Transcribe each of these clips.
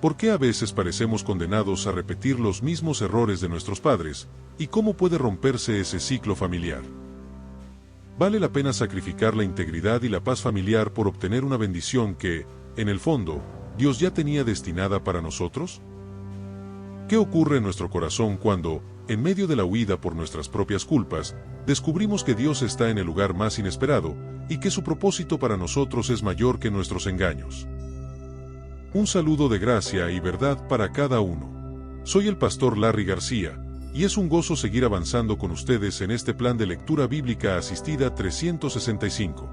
¿Por qué a veces parecemos condenados a repetir los mismos errores de nuestros padres? ¿Y cómo puede romperse ese ciclo familiar? ¿Vale la pena sacrificar la integridad y la paz familiar por obtener una bendición que, en el fondo, Dios ya tenía destinada para nosotros? ¿Qué ocurre en nuestro corazón cuando, en medio de la huida por nuestras propias culpas, descubrimos que Dios está en el lugar más inesperado y que su propósito para nosotros es mayor que nuestros engaños? Un saludo de gracia y verdad para cada uno. Soy el pastor Larry García, y es un gozo seguir avanzando con ustedes en este plan de lectura bíblica asistida 365.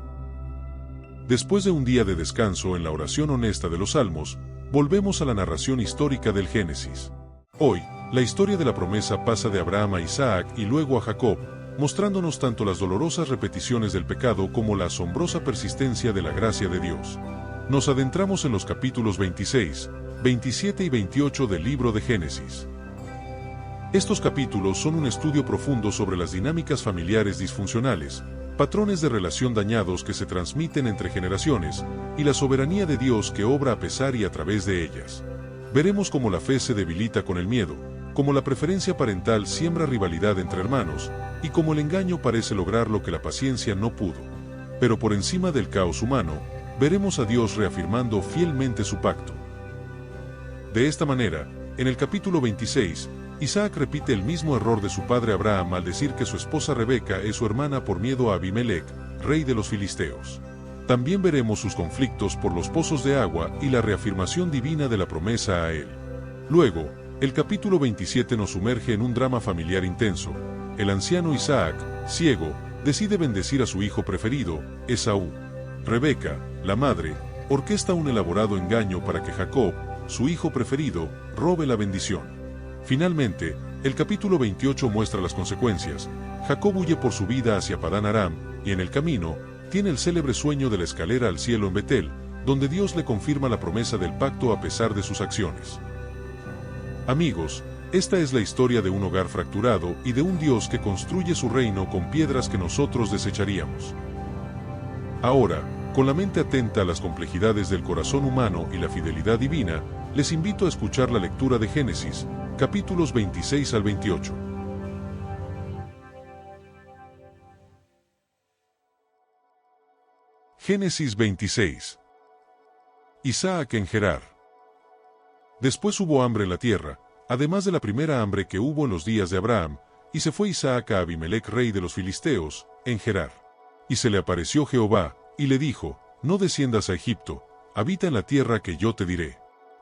Después de un día de descanso en la oración honesta de los Salmos, volvemos a la narración histórica del Génesis. Hoy, la historia de la promesa pasa de Abraham a Isaac y luego a Jacob, mostrándonos tanto las dolorosas repeticiones del pecado como la asombrosa persistencia de la gracia de Dios. Nos adentramos en los capítulos 26, 27 y 28 del libro de Génesis. Estos capítulos son un estudio profundo sobre las dinámicas familiares disfuncionales, patrones de relación dañados que se transmiten entre generaciones, y la soberanía de Dios que obra a pesar y a través de ellas. Veremos cómo la fe se debilita con el miedo, cómo la preferencia parental siembra rivalidad entre hermanos, y cómo el engaño parece lograr lo que la paciencia no pudo. Pero por encima del caos humano, veremos a Dios reafirmando fielmente su pacto. De esta manera, en el capítulo 26, Isaac repite el mismo error de su padre Abraham al decir que su esposa Rebeca es su hermana por miedo a Abimelec, rey de los filisteos. También veremos sus conflictos por los pozos de agua y la reafirmación divina de la promesa a él. Luego, el capítulo 27 nos sumerge en un drama familiar intenso. El anciano Isaac, ciego, decide bendecir a su hijo preferido, Esaú. Rebeca, la madre, orquesta un elaborado engaño para que Jacob, su hijo preferido, robe la bendición. Finalmente, el capítulo 28 muestra las consecuencias. Jacob huye por su vida hacia Padán Aram, y en el camino, tiene el célebre sueño de la escalera al cielo en Betel, donde Dios le confirma la promesa del pacto a pesar de sus acciones. Amigos, esta es la historia de un hogar fracturado y de un Dios que construye su reino con piedras que nosotros desecharíamos. Ahora, con la mente atenta a las complejidades del corazón humano y la fidelidad divina, les invito a escuchar la lectura de Génesis, capítulos 26 al 28. Génesis 26. Isaac en Gerar. Después hubo hambre en la tierra, además de la primera hambre que hubo en los días de Abraham, y se fue Isaac a Abimelec rey de los filisteos, en Gerar. Y se le apareció Jehová, y le dijo: No desciendas a Egipto, habita en la tierra que yo te diré.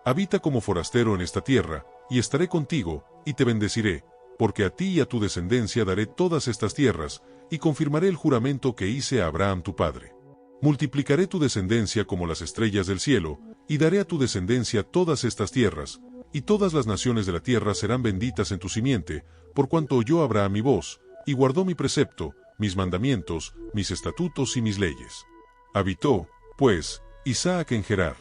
Habita como forastero en esta tierra, y estaré contigo, y te bendeciré, porque a ti y a tu descendencia daré todas estas tierras, y confirmaré el juramento que hice a Abraham tu padre. Multiplicaré tu descendencia como las estrellas del cielo, y daré a tu descendencia todas estas tierras, y todas las naciones de la tierra serán benditas en tu simiente, por cuanto oyó Abraham mi voz, y guardó mi precepto, mis mandamientos, mis estatutos y mis leyes. Habitó, pues, Isaac en Gerar.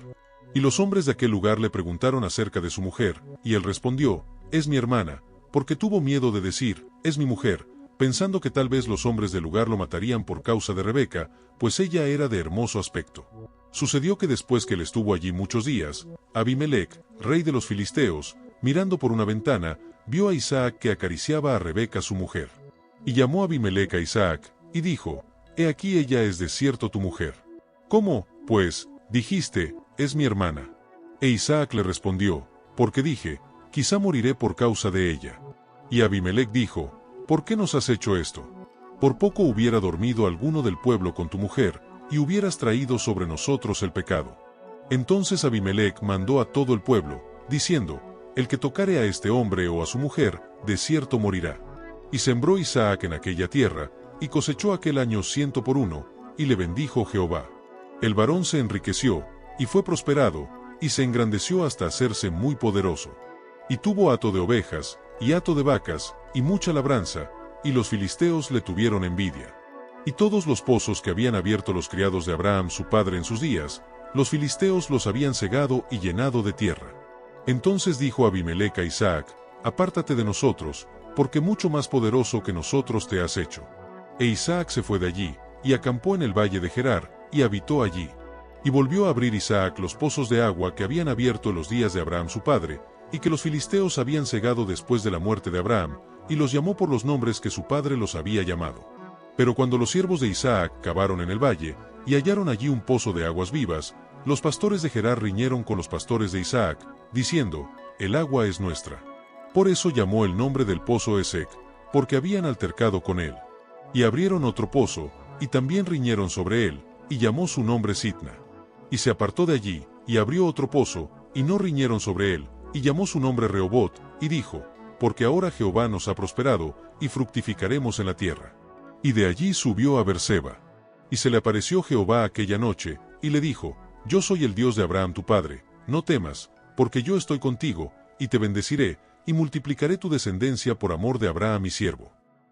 Y los hombres de aquel lugar le preguntaron acerca de su mujer, y él respondió: Es mi hermana, porque tuvo miedo de decir: Es mi mujer, pensando que tal vez los hombres del lugar lo matarían por causa de Rebeca, pues ella era de hermoso aspecto. Sucedió que después que él estuvo allí muchos días, Abimelec, rey de los filisteos, mirando por una ventana, vio a Isaac que acariciaba a Rebeca su mujer. Y llamó a Abimelec a Isaac, y dijo: He aquí ella es de cierto tu mujer. ¿Cómo, pues, dijiste: Es mi hermana? E Isaac le respondió: Porque dije: Quizá moriré por causa de ella. Y Abimelec dijo: ¿Por qué nos has hecho esto? Por poco hubiera dormido alguno del pueblo con tu mujer, y hubieras traído sobre nosotros el pecado. Entonces Abimelec mandó a todo el pueblo, diciendo: El que tocare a este hombre o a su mujer, de cierto morirá. Y sembró Isaac en aquella tierra, y cosechó aquel año 100 por 1, y le bendijo Jehová. El varón se enriqueció, y fue prosperado, y se engrandeció hasta hacerse muy poderoso. Y tuvo hato de ovejas, y hato de vacas, y mucha labranza, y los filisteos le tuvieron envidia. Y todos los pozos que habían abierto los criados de Abraham su padre en sus días, los filisteos los habían cegado y llenado de tierra. Entonces dijo Abimelec a Isaac: Apártate de nosotros, porque mucho más poderoso que nosotros te has hecho. E Isaac se fue de allí, y acampó en el valle de Gerar, y habitó allí. Y volvió a abrir Isaac los pozos de agua que habían abierto los días de Abraham su padre, y que los filisteos habían cegado después de la muerte de Abraham, y los llamó por los nombres que su padre los había llamado. Pero cuando los siervos de Isaac cavaron en el valle, y hallaron allí un pozo de aguas vivas, los pastores de Gerar riñeron con los pastores de Isaac, diciendo, el agua es nuestra. Por eso llamó el nombre del pozo Esek, porque habían altercado con él. Y abrieron otro pozo, y también riñeron sobre él, y llamó su nombre Sitna. Y se apartó de allí, y abrió otro pozo, y no riñeron sobre él, y llamó su nombre Rehobot, y dijo, porque ahora Jehová nos ha prosperado, y fructificaremos en la tierra. Y de allí subió a Beerseba. Y se le apareció Jehová aquella noche, y le dijo, yo soy el Dios de Abraham tu padre, no temas, porque yo estoy contigo, y te bendeciré, y multiplicaré tu descendencia por amor de Abraham mi siervo.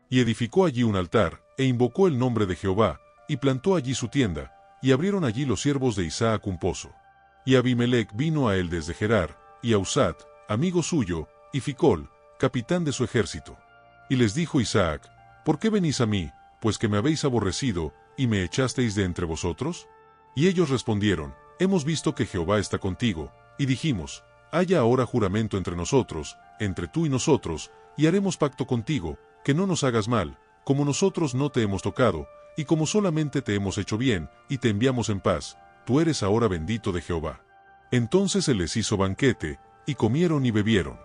Y edificó allí un altar, e invocó el nombre de Jehová, y plantó allí su tienda, y abrieron allí los siervos de Isaac un pozo. Y Abimelech vino a él desde Gerar, y Ausat, amigo suyo, y Ficol, capitán de su ejército. Y les dijo Isaac, ¿por qué venís a mí, pues que me habéis aborrecido, y me echasteis de entre vosotros? Y ellos respondieron, hemos visto que Jehová está contigo, y dijimos, haya ahora juramento entre nosotros, entre tú y nosotros, y haremos pacto contigo, que no nos hagas mal, como nosotros no te hemos tocado, y como solamente te hemos hecho bien, y te enviamos en paz, tú eres ahora bendito de Jehová. Entonces se les hizo banquete, y comieron y bebieron.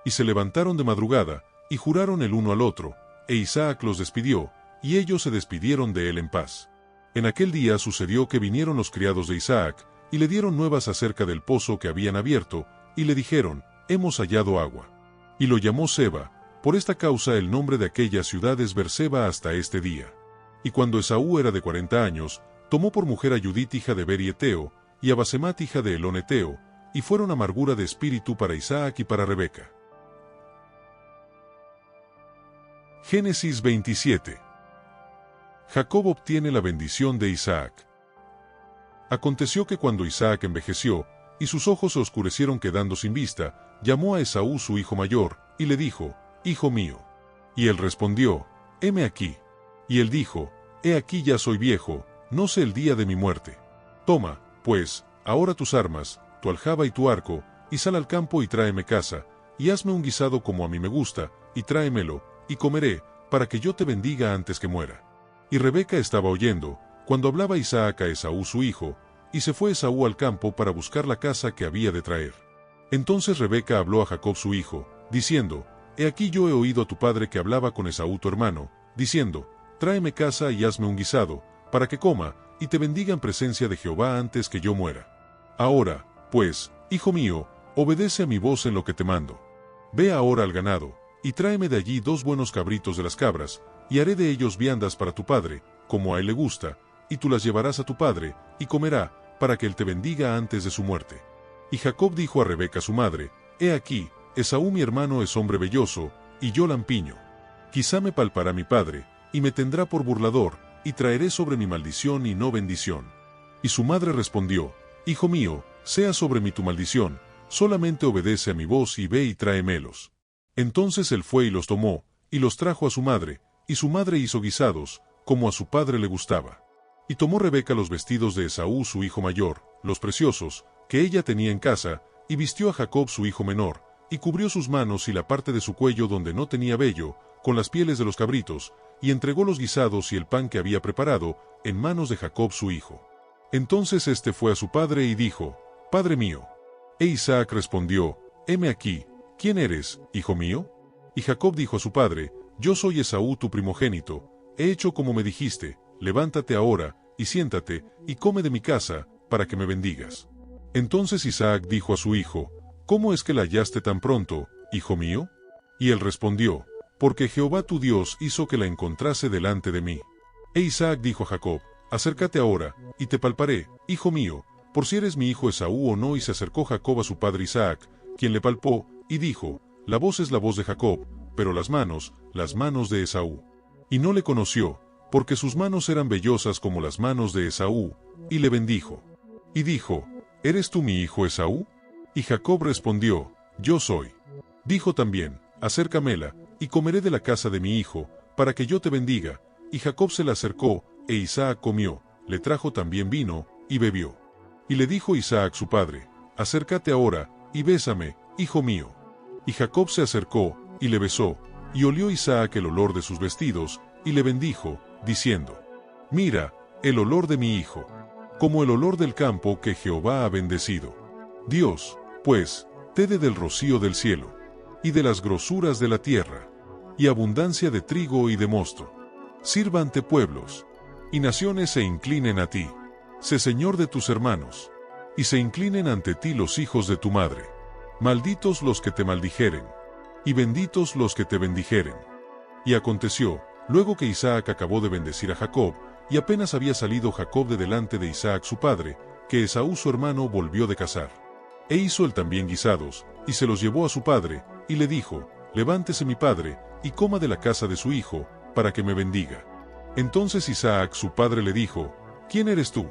Y se levantaron de madrugada, y juraron el uno al otro, e Isaac los despidió, y ellos se despidieron de él en paz. En aquel día sucedió que vinieron los criados de Isaac, y le dieron nuevas acerca del pozo que habían abierto, y le dijeron, hemos hallado agua. Y lo llamó Seba, por esta causa el nombre de aquella ciudad es Beerseba hasta este día. Y cuando Esaú era de 40 años, tomó por mujer a Judith hija de Beri Eteo, y a Basemat hija de Elón Eteo, y fueron amargura de espíritu para Isaac y para Rebeca. Génesis 27. Jacob obtiene la bendición de Isaac. Aconteció que cuando Isaac envejeció, y sus ojos se oscurecieron quedando sin vista, llamó a Esaú su hijo mayor, y le dijo, Hijo mío. Y él respondió, Heme aquí. Y él dijo, He aquí ya soy viejo, no sé el día de mi muerte. Toma, pues, ahora tus armas, tu aljaba y tu arco, y sal al campo y tráeme caza, y hazme un guisado como a mí me gusta, y tráemelo, y comeré, para que yo te bendiga antes que muera. Y Rebeca estaba oyendo, cuando hablaba Isaac a Esaú su hijo, y se fue Esaú al campo para buscar la caza que había de traer. Entonces Rebeca habló a Jacob su hijo, diciendo, He aquí yo he oído a tu padre que hablaba con Esaú tu hermano, diciendo, Tráeme caza y hazme un guisado, para que coma, y te bendiga en presencia de Jehová antes que yo muera. Ahora, pues, hijo mío, obedece a mi voz en lo que te mando. Ve ahora al ganado, y tráeme de allí 2 buenos cabritos de las cabras, y haré de ellos viandas para tu padre, como a él le gusta, y tú las llevarás a tu padre, y comerá, para que él te bendiga antes de su muerte. Y Jacob dijo a Rebeca su madre, He aquí, Esaú mi hermano es hombre velloso, y yo lampiño. Quizá me palpará mi padre, y me tendrá por burlador, y traeré sobre mi maldición y no bendición. Y su madre respondió, Hijo mío, sea sobre mí tu maldición, solamente obedece a mi voz y ve y tráemelos. Entonces él fue y los tomó, y los trajo a su madre, y su madre hizo guisados, como a su padre le gustaba. Y tomó Rebeca los vestidos de Esaú su hijo mayor, los preciosos, que ella tenía en casa, y vistió a Jacob su hijo menor, y cubrió sus manos y la parte de su cuello donde no tenía vello, con las pieles de los cabritos, y entregó los guisados y el pan que había preparado, en manos de Jacob su hijo. Entonces éste fue a su padre y dijo, Padre mío. E Isaac respondió, Heme aquí, ¿quién eres, hijo mío? Y Jacob dijo a su padre, Yo soy Esaú tu primogénito, he hecho como me dijiste, levántate ahora, y siéntate, y come de mi casa, para que me bendigas. Entonces Isaac dijo a su hijo, ¿Cómo es que la hallaste tan pronto, hijo mío? Y él respondió, Porque Jehová tu Dios hizo que la encontrase delante de mí. E Isaac dijo a Jacob, Acércate ahora, y te palparé, hijo mío, por si eres mi hijo Esaú o no. Y se acercó Jacob a su padre Isaac, quien le palpó, y dijo, La voz es la voz de Jacob, pero las manos de Esaú. Y no le conoció, porque sus manos eran vellosas como las manos de Esaú, y le bendijo. Y dijo, ¿Eres tú mi hijo Esaú? Y Jacob respondió, Yo soy. Dijo también, Acércamela, y comeré de la casa de mi hijo, para que yo te bendiga. Y Jacob se la acercó, e Isaac comió, le trajo también vino, y bebió. Y le dijo Isaac su padre, acércate ahora, y bésame, hijo mío. Y Jacob se acercó, y le besó, y olió Isaac el olor de sus vestidos, y le bendijo, diciendo, mira, el olor de mi hijo, como el olor del campo que Jehová ha bendecido. Dios, pues, te dé del rocío del cielo, y de las grosuras de la tierra, y abundancia de trigo y de mosto. Sírvante pueblos, y naciones se inclinen a ti. Sé señor de tus hermanos, y se inclinen ante ti los hijos de tu madre. Malditos los que te maldijeren, y benditos los que te bendijeren. Y aconteció, luego que Isaac acabó de bendecir a Jacob, y apenas había salido Jacob de delante de Isaac su padre, que Esaú su hermano volvió de cazar. E hizo él también guisados, y se los llevó a su padre, y le dijo, levántese mi padre, y coma de la casa de su hijo, para que me bendiga. Entonces Isaac su padre le dijo, ¿quién eres tú?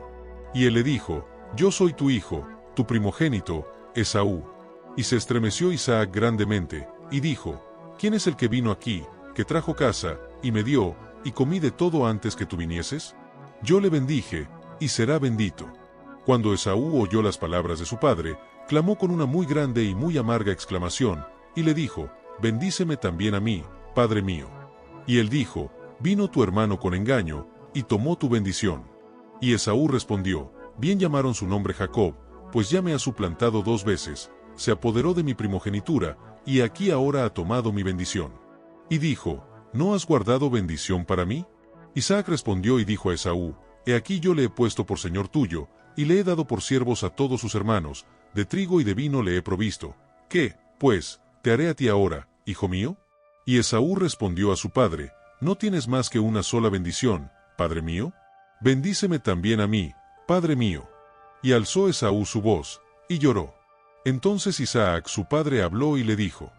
Y él le dijo, yo soy tu hijo, tu primogénito, Esaú. Y se estremeció Isaac grandemente, y dijo, ¿quién es el que vino aquí, que trajo caza, y me dio, y comí de todo antes que tú vinieses? Yo le bendije, y será bendito. Cuando Esaú oyó las palabras de su padre, clamó con una muy grande y muy amarga exclamación, y le dijo, bendíceme también a mí, padre mío. Y él dijo, vino tu hermano con engaño, y tomó tu bendición. Y Esaú respondió, bien llamaron su nombre Jacob, pues ya me ha suplantado 2 veces, se apoderó de mi primogenitura, y aquí ahora ha tomado mi bendición. Y dijo, ¿no has guardado bendición para mí? Isaac respondió y dijo a Esaú, he aquí yo le he puesto por señor tuyo, y le he dado por siervos a todos sus hermanos, de trigo y de vino le he provisto. ¿Qué, pues, te haré a ti ahora, hijo mío? Y Esaú respondió a su padre, ¿no tienes más que una sola bendición, padre mío? Bendíceme también a mí, padre mío. Y alzó Esaú su voz, y lloró. Entonces Isaac su padre habló y le dijo,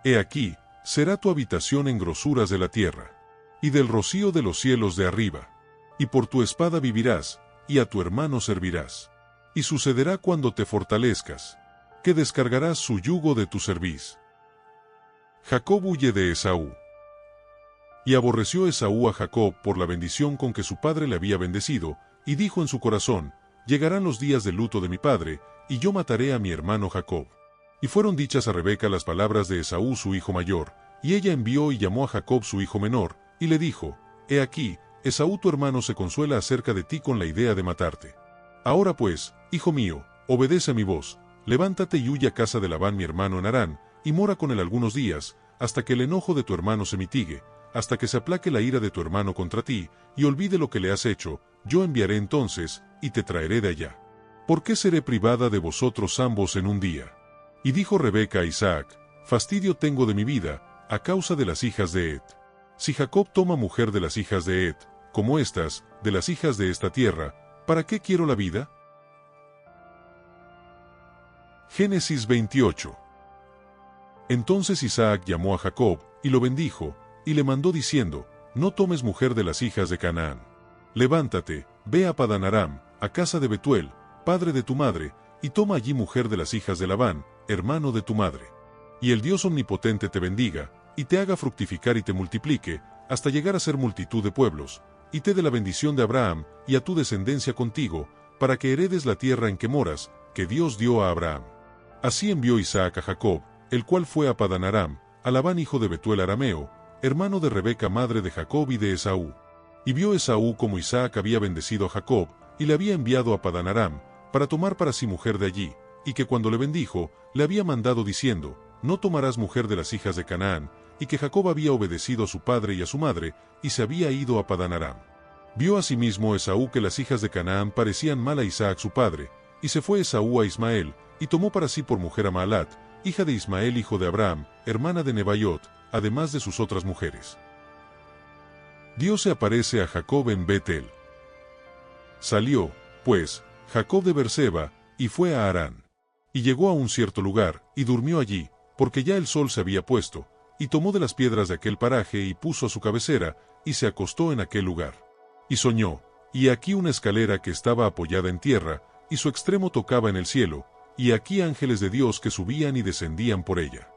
he aquí, será tu habitación en grosuras de la tierra, y del rocío de los cielos de arriba. Y por tu espada vivirás, y a tu hermano servirás. Y sucederá cuando te fortalezcas, que descargarás su yugo de tu cerviz. Jacob huye de Esaú. Y aborreció Esaú a Jacob por la bendición con que su padre le había bendecido, y dijo en su corazón, llegarán los días de luto de mi padre, y yo mataré a mi hermano Jacob. Y fueron dichas a Rebeca las palabras de Esaú su hijo mayor, y ella envió y llamó a Jacob su hijo menor, y le dijo, he aquí, Esaú tu hermano se consuela acerca de ti con la idea de matarte. Ahora pues, hijo mío, obedece a mi voz, levántate y huye a casa de Labán mi hermano en Harán, y mora con él algunos días, hasta que el enojo de tu hermano se mitigue, hasta que se aplaque la ira de tu hermano contra ti, y olvide lo que le has hecho, yo enviaré entonces, y te traeré de allá. ¿Por qué seré privada de vosotros ambos en un día? Y dijo Rebeca a Isaac, fastidio tengo de mi vida, a causa de las hijas de Et. Si Jacob toma mujer de las hijas de Et, como estas, de las hijas de esta tierra, ¿para qué quiero la vida? Génesis 28. Entonces Isaac llamó a Jacob, y lo bendijo, y le mandó diciendo, no tomes mujer de las hijas de Canaán. Levántate, ve a Padán Aram, a casa de Betuel, padre de tu madre, y toma allí mujer de las hijas de Labán, hermano de tu madre. Y el Dios omnipotente te bendiga, y te haga fructificar y te multiplique, hasta llegar a ser multitud de pueblos, y te dé la bendición de Abraham, y a tu descendencia contigo, para que heredes la tierra en que moras, que Dios dio a Abraham. Así envió Isaac a Jacob, el cual fue a Padán Aram, a Labán hijo de Betuel arameo, hermano de Rebeca madre de Jacob y de Esaú. Y vio Esaú como Isaac había bendecido a Jacob, y le había enviado a Padán Aram, para tomar para sí mujer de allí, y que cuando le bendijo, le había mandado diciendo, no tomarás mujer de las hijas de Canaán, y que Jacob había obedecido a su padre y a su madre, y se había ido a Padán Aram. Vio asimismo Esaú que las hijas de Canaán parecían mal a Isaac su padre, y se fue Esaú a Ismael, y tomó para sí por mujer a Maalat, hija de Ismael hijo de Abraham, hermana de Nebaiot, además de sus otras mujeres. Dios se aparece a Jacob en Betel. Salió, pues, Jacob de Berseba, y fue a Harán. Y llegó a un cierto lugar, y durmió allí, porque ya el sol se había puesto, y tomó de las piedras de aquel paraje y puso a su cabecera, y se acostó en aquel lugar. Y soñó, y aquí una escalera que estaba apoyada en tierra, y su extremo tocaba en el cielo, y aquí ángeles de Dios que subían y descendían por ella.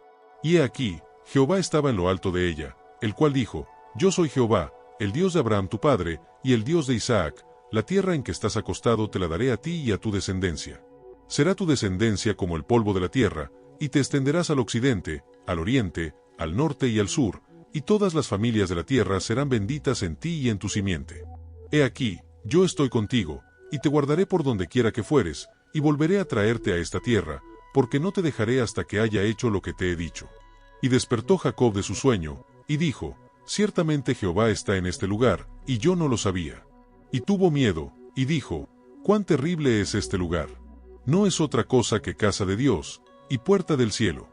Y he aquí, Jehová estaba en lo alto de ella, el cual dijo, yo soy Jehová, el Dios de Abraham tu padre, y el Dios de Isaac, la tierra en que estás acostado te la daré a ti y a tu descendencia. Será tu descendencia como el polvo de la tierra, y te extenderás al occidente, al oriente, al norte y al sur, y todas las familias de la tierra serán benditas en ti y en tu simiente. He aquí, yo estoy contigo, y te guardaré por donde quiera que fueres, y volveré a traerte a esta tierra, porque no te dejaré hasta que haya hecho lo que te he dicho. Y despertó Jacob de su sueño, y dijo, ciertamente Jehová está en este lugar, y yo no lo sabía. Y tuvo miedo, y dijo, cuán terrible es este lugar. No es otra cosa que casa de Dios, y puerta del cielo.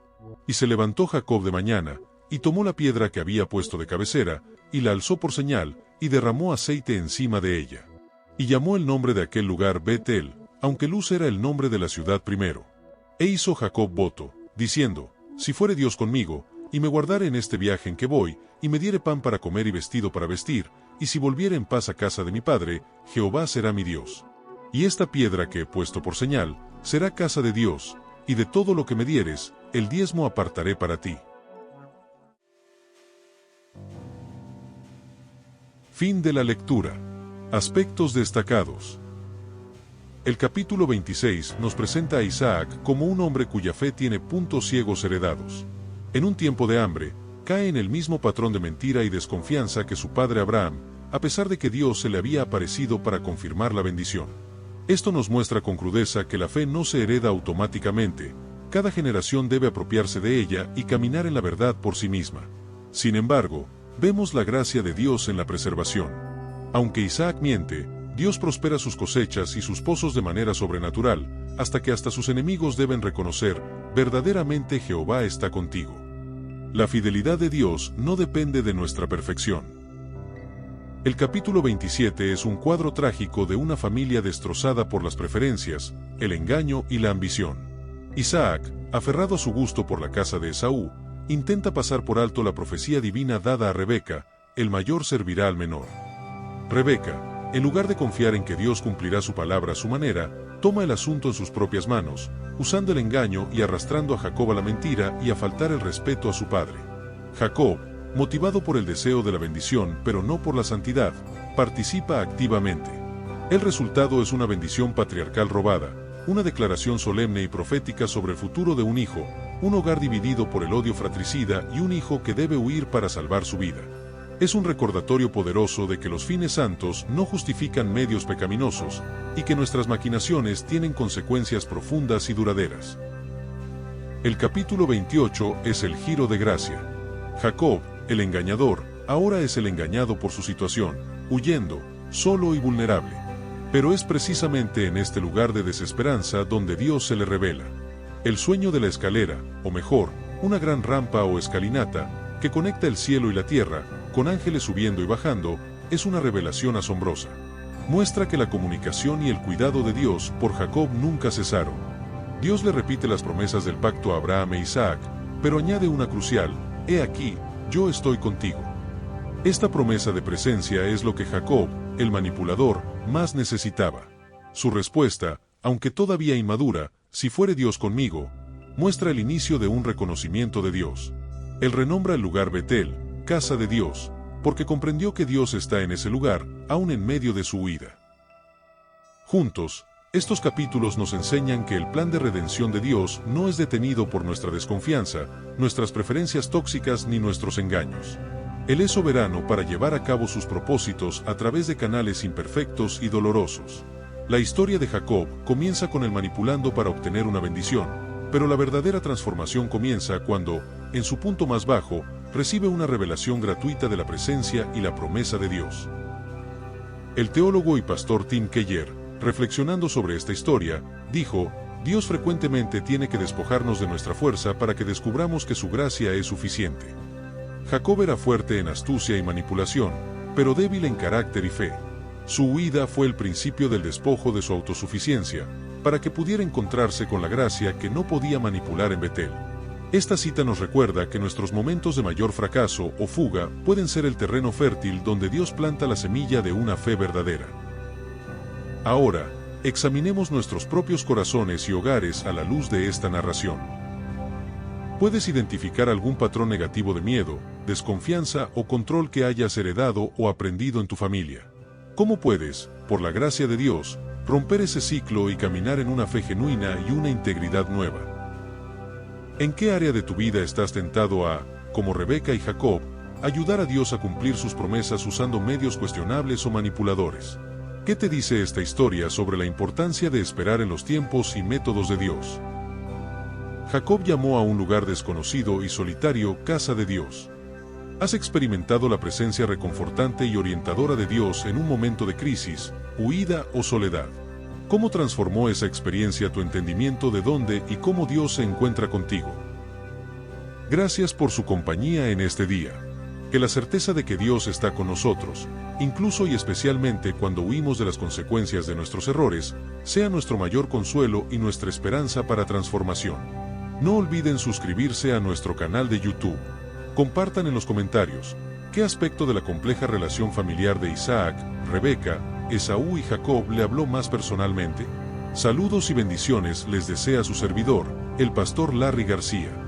Y se levantó Jacob de mañana, y tomó la piedra que había puesto de cabecera, y la alzó por señal, y derramó aceite encima de ella. Y llamó el nombre de aquel lugar Bet-el, aunque Luz era el nombre de la ciudad primero. E hizo Jacob voto, diciendo, si fuere Dios conmigo, y me guardare en este viaje en que voy, y me diere pan para comer y vestido para vestir, y si volviere en paz a casa de mi padre, Jehová será mi Dios. Y esta piedra que he puesto por señal, será casa de Dios, y de todo lo que me dieres, el diezmo apartaré para ti. Fin de la lectura. Aspectos destacados. El capítulo 26 nos presenta a Isaac como un hombre cuya fe tiene puntos ciegos heredados. En un tiempo de hambre, cae en el mismo patrón de mentira y desconfianza que su padre Abraham, a pesar de que Dios se le había aparecido para confirmar la bendición. Esto nos muestra con crudeza que la fe no se hereda automáticamente, cada generación debe apropiarse de ella y caminar en la verdad por sí misma. Sin embargo, vemos la gracia de Dios en la preservación. Aunque Isaac miente, Dios prospera sus cosechas y sus pozos de manera sobrenatural, hasta que hasta sus enemigos deben reconocer, verdaderamente Jehová está contigo. La fidelidad de Dios no depende de nuestra perfección. El capítulo 27 es un cuadro trágico de una familia destrozada por las preferencias, el engaño y la ambición. Isaac, aferrado a su gusto por la casa de Esaú, intenta pasar por alto la profecía divina dada a Rebeca, el mayor servirá al menor. Rebeca, en lugar de confiar en que Dios cumplirá su palabra a su manera, toma el asunto en sus propias manos, usando el engaño y arrastrando a Jacob a la mentira y a faltar el respeto a su padre. Jacob, motivado por el deseo de la bendición pero no por la santidad, participa activamente. El resultado es una bendición patriarcal robada, una declaración solemne y profética sobre el futuro de un hijo, un hogar dividido por el odio fratricida y un hijo que debe huir para salvar su vida. Es un recordatorio poderoso de que los fines santos no justifican medios pecaminosos, y que nuestras maquinaciones tienen consecuencias profundas y duraderas. El capítulo 28 es el giro de gracia. Jacob, el engañador, ahora es el engañado por su situación, huyendo, solo y vulnerable. Pero es precisamente en este lugar de desesperanza donde Dios se le revela. El sueño de la escalera, o mejor, una gran rampa o escalinata, que conecta el cielo y la tierra, con ángeles subiendo y bajando, es una revelación asombrosa. Muestra que la comunicación y el cuidado de Dios por Jacob nunca cesaron. Dios le repite las promesas del pacto a Abraham e Isaac, pero añade una crucial: he aquí, yo estoy contigo. Esta promesa de presencia es lo que Jacob, el manipulador, más necesitaba. Su respuesta, aunque todavía inmadura, si fuere Dios conmigo, muestra el inicio de un reconocimiento de Dios. Él renombra el lugar Bet-el, casa de Dios, porque comprendió que Dios está en ese lugar, aún en medio de su huida. Juntos, estos capítulos nos enseñan que el plan de redención de Dios no es detenido por nuestra desconfianza, nuestras preferencias tóxicas ni nuestros engaños. Él es soberano para llevar a cabo sus propósitos a través de canales imperfectos y dolorosos. La historia de Jacob comienza con él manipulando para obtener una bendición, pero la verdadera transformación comienza cuando, en su punto más bajo, recibe una revelación gratuita de la presencia y la promesa de Dios. El teólogo y pastor Tim Keller, reflexionando sobre esta historia, dijo: Dios frecuentemente tiene que despojarnos de nuestra fuerza para que descubramos que su gracia es suficiente. Jacob era fuerte en astucia y manipulación, pero débil en carácter y fe. Su huida fue el principio del despojo de su autosuficiencia, para que pudiera encontrarse con la gracia que no podía manipular en Bet-el. Esta cita nos recuerda que nuestros momentos de mayor fracaso o fuga pueden ser el terreno fértil donde Dios planta la semilla de una fe verdadera. Ahora, examinemos nuestros propios corazones y hogares a la luz de esta narración. ¿Puedes identificar algún patrón negativo de miedo, desconfianza o control que hayas heredado o aprendido en tu familia? ¿Cómo puedes, por la gracia de Dios, romper ese ciclo y caminar en una fe genuina y una integridad nueva? ¿En qué área de tu vida estás tentado a, como Rebeca y Jacob, ayudar a Dios a cumplir sus promesas usando medios cuestionables o manipuladores? ¿Qué te dice esta historia sobre la importancia de esperar en los tiempos y métodos de Dios? Jacob llamó a un lugar desconocido y solitario casa de Dios. ¿Has experimentado la presencia reconfortante y orientadora de Dios en un momento de crisis, huida o soledad? ¿Cómo transformó esa experiencia tu entendimiento de dónde y cómo Dios se encuentra contigo? Gracias por su compañía en este día. Que la certeza de que Dios está con nosotros, incluso y especialmente cuando huimos de las consecuencias de nuestros errores, sea nuestro mayor consuelo y nuestra esperanza para transformación. No olviden suscribirse a nuestro canal de YouTube. Compartan en los comentarios qué aspecto de la compleja relación familiar de Isaac, Rebeca, Esaú y Jacob le habló más personalmente. Saludos y bendiciones les desea su servidor, el pastor Larry García.